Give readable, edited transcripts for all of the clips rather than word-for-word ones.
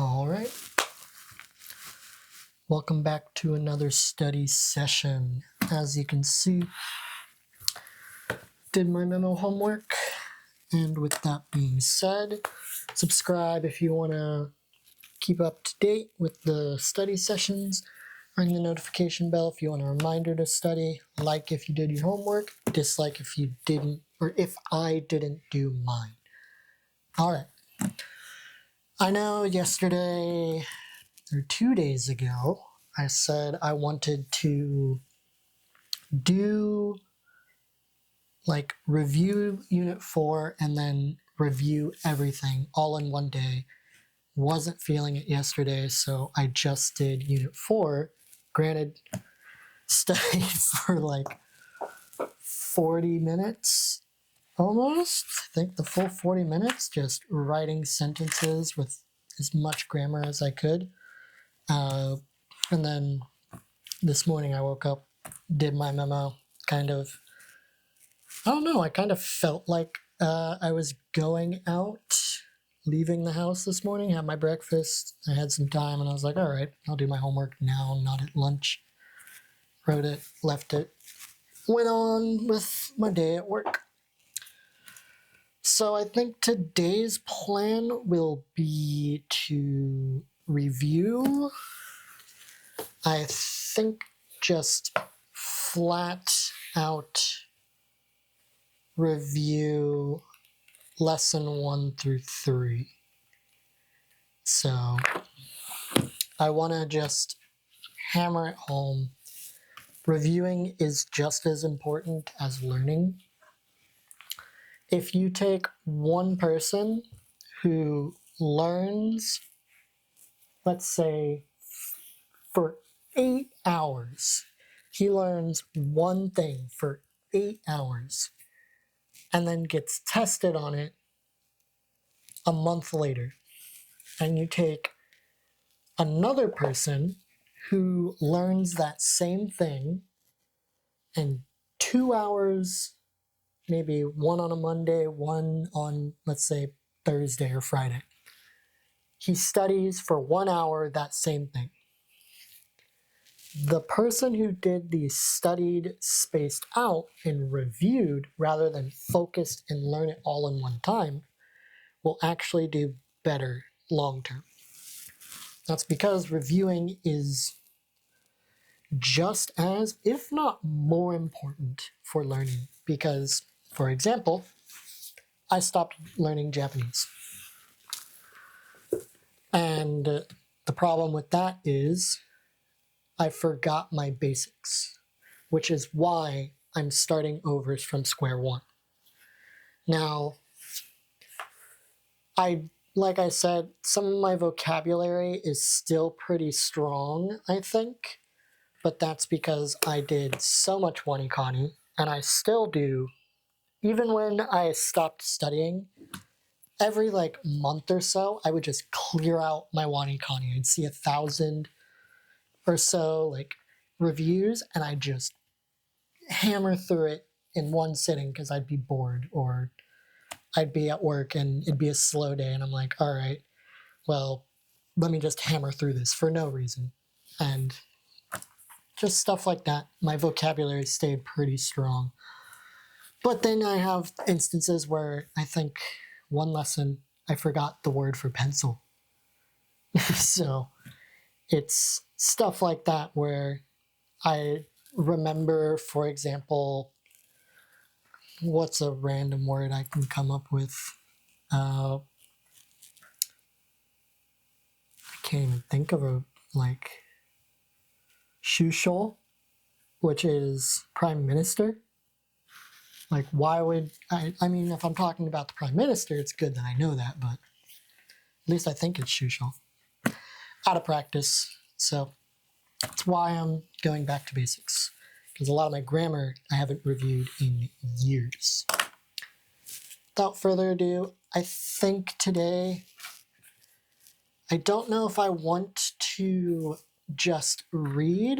All right. Welcome back to another study session. As you can see, did my memo homework. And with that being said, subscribe if you want to keep up to date with the study sessions. Ring the notification bell if you want a reminder to study. Like if you did your homework. Dislike if you didn't, or if I didn't do mine. All right. I know yesterday or 2 days ago, I said I wanted to do review Unit 4 and then review everything all in one day. Wasn't feeling it yesterday, so I just did Unit 4. Granted, studied for 40 minutes almost. I think the full 40 minutes, just writing sentences with as much grammar as I could. And then this morning I woke up, did my memo, I kind of felt like I was going out, leaving the house this morning, had my breakfast, I had some time, and I was like, all right, I'll do my homework now, not at lunch. Wrote it, left it, went on with my day at work. So I think today's plan will be to review, I think just flat out review lesson 1 through 3. So I want to just hammer it home. Reviewing is just as important as learning. If you take one person who learns, let's say, for 8 hours, he learns one thing for 8 hours and then gets tested on it a month later. And you take another person who learns that same thing in 2 hours, maybe one on a Monday, one on, let's say, Thursday or Friday. He studies for 1 hour that same thing. The person who did the studied, spaced out, and reviewed rather than focused and learn it all in one time will actually do better long term. That's because reviewing is just as, if not more important for learning. Because, for example, I stopped learning Japanese. And the problem with that is I forgot my basics, which is why I'm starting over from square one. Now, like I said, some of my vocabulary is still pretty strong, I think, but that's because I did so much Wanikani, and I still do. Even when I stopped studying, every month or so, I would just clear out my Wanikani. I'd see 1,000 or so reviews, and I'd just hammer through it in one sitting because I'd be bored, or I'd be at work and it'd be a slow day, and I'm like, all right, well, let me just hammer through this for no reason. And just stuff like that. My vocabulary stayed pretty strong. But then I have instances where I think one lesson, I forgot the word for pencil. So it's stuff like that where I remember, for example, what's a random word I can come up with? I can't even think of a, Shusho, which is prime minister. Why would, I mean, if I'm talking about the prime minister, it's good that I know that, but at least I think it's Shusho. Out of practice, so that's why I'm going back to basics, because a lot of my grammar I haven't reviewed in years. Without further ado, I think today, I don't know if I want to just read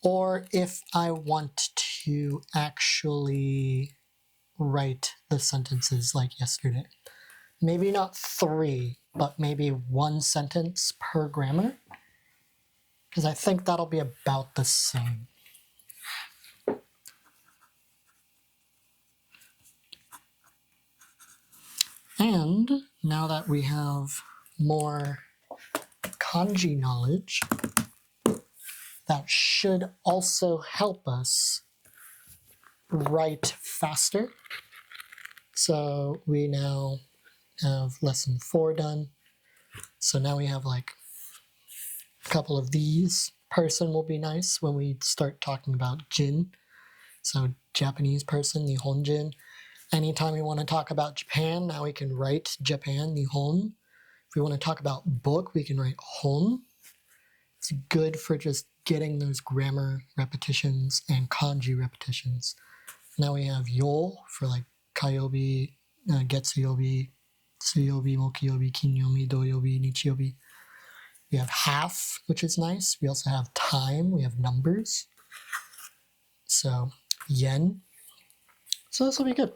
or if I want to actually write the sentences like yesterday. maybe not 3, but maybe 1 sentence per grammar, because I think that'll be about the same. And now that we have more kanji knowledge, that should also help us write faster. So we now have lesson 4 done. So now we have like a couple of these. Person will be nice when we start talking about jin. So Japanese person, Nihonjin. Anytime we want to talk about Japan, now we can write Japan, Nihon. If we want to talk about book, we can write hon. It's good for just getting those grammar repetitions and kanji repetitions. Now we have yo for like kayobi, getsuyobi, tsuyobi, mokuyobi, kinyobi, doyobi, nichiyobi. We have half, which is nice. We also have time. We have numbers. So yen. So this will be good.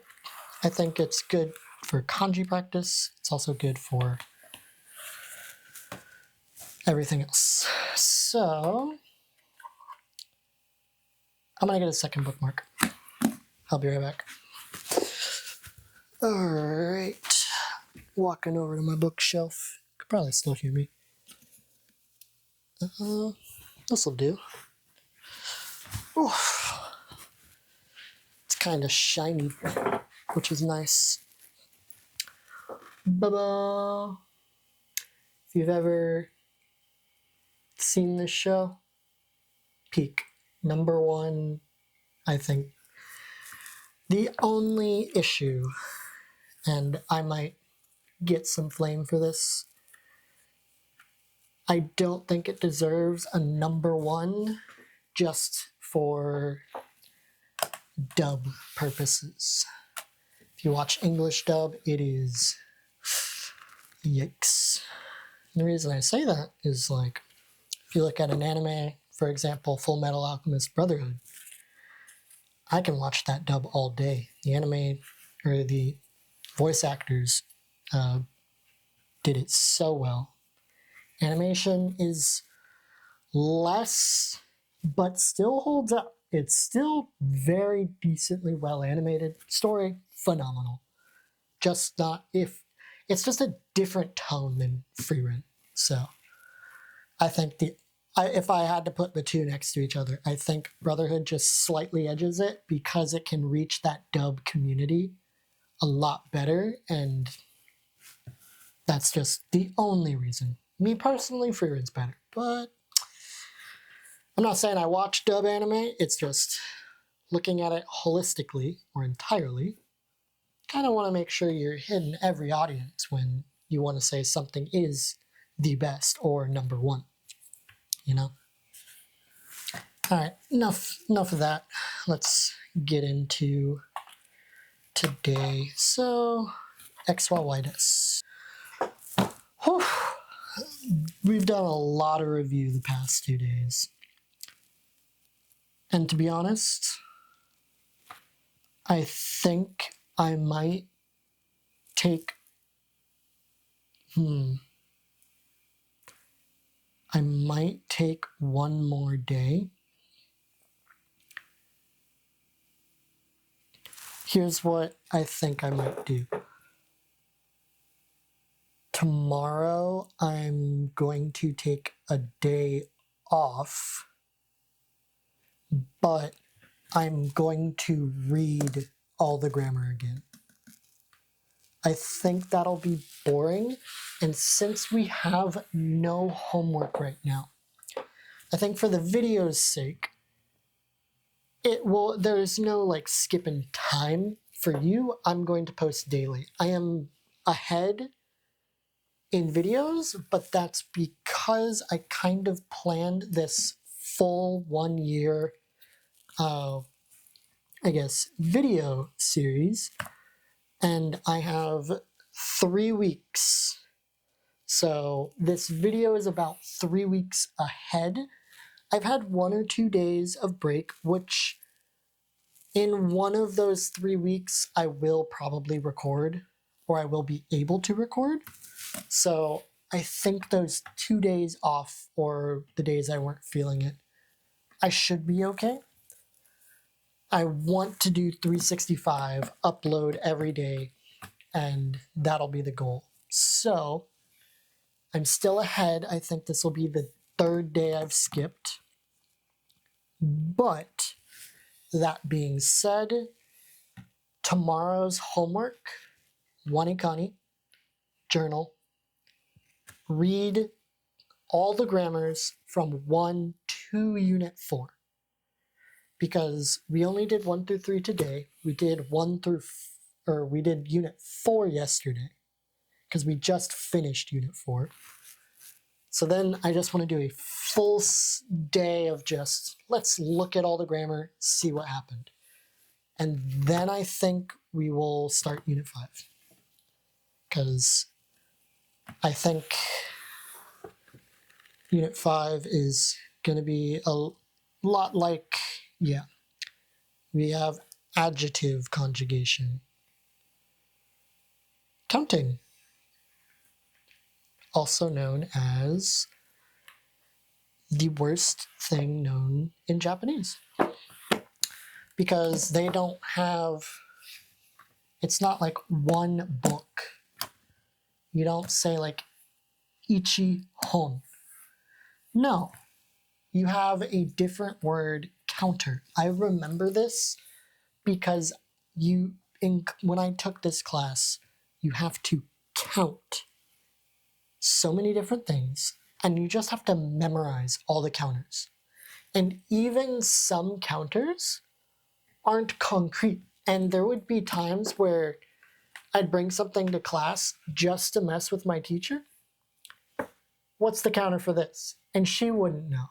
I think it's good for kanji practice. It's also good for everything else. So I'm gonna get a second bookmark. I'll be right back. All right, walking over to my bookshelf. You could probably still hear me. This'll do. Oof. It's kind of shiny, which is nice. Ba-ba. If you've ever seen this show, Peak. Number 1, I think. The only issue, and I might get some flame for this, I don't think it deserves a number 1 just for dub purposes. If you watch English dub, it is yikes. And the reason I say that is like, if you look at an anime, for example, Full Metal Alchemist Brotherhood, I can watch that dub all day. The anime, or the voice actors did it so well. Animation is less, but still holds up. It's still very decently well animated. Story, phenomenal. Just not if it's just a different tone than Frieren. So I think if I had to put the two next to each other, I think Brotherhood just slightly edges it because it can reach that dub community a lot better, and that's just the only reason. Me personally, Frieren's better, but I'm not saying I watch dub anime, it's just looking at it holistically or entirely. Kind of want to make sure you're hitting every audience when you want to say something is the best or number 1, you know? All right, enough of that. Let's get into today. So, XYY des. Whew. We've done a lot of review the past 2 days. And to be honest, I think I might take I might take 1 more day. Here's what I think I might do. Tomorrow, I'm going to take a day off, but I'm going to read all the grammar again. I think that'll be boring, and since we have no homework right now, I think for the video's sake, there's no like skipping time for you. I'm going to post daily. I am ahead in videos, but that's because I kind of planned this full 1 year, video series, and I have 3 weeks. So this video is about 3 weeks ahead. I've had 1 or 2 days of break, which in one of those 3 weeks, I will probably record or I will be able to record. So I think those 2 days off, or the days I weren't feeling it, I should be okay. I want to do 365, upload every day, and that'll be the goal. So I'm still ahead. I think this will be the 3rd day I've skipped. But that being said, tomorrow's homework, Wanikani, journal, read all the grammars from 1 to Unit 4. Because we only did 1 through 3 today. We did we did Unit 4 yesterday. Because we just finished Unit 4. So then I just want to do a full day of just, let's look at all the grammar, see what happened. And then I think we will start Unit 5. Because I think Unit 5 is going to be a lot like, we have adjective conjugation. Counting, also known as the worst thing known in Japanese. Because they don't have, it's not like one book. You don't say like ichi hon. No, you have a different word, counter. I remember this because when I took this class, you have to count so many different things, and you just have to memorize all the counters. And even some counters aren't concrete. And there would be times where I'd bring something to class just to mess with my teacher. What's the counter for this? And she wouldn't know.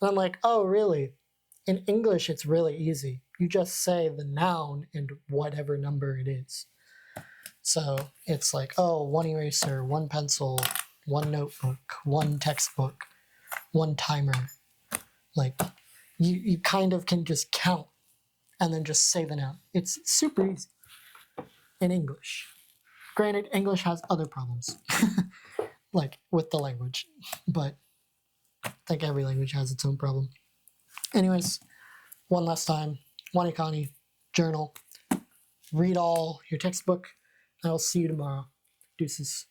And I'm like, oh, really? In English, it's really easy. You just say the noun and whatever number it is. So it's like, oh, 1 eraser, 1 pencil, 1 notebook, 1 textbook, 1 timer. Like, you kind of can just count and then just say the noun. It's super easy in English. Granted, English has other problems, like with the language, but I think every language has its own problem. Anyways, one last time, Wanikani, journal, read all your textbook, and I'll see you tomorrow. Deuces.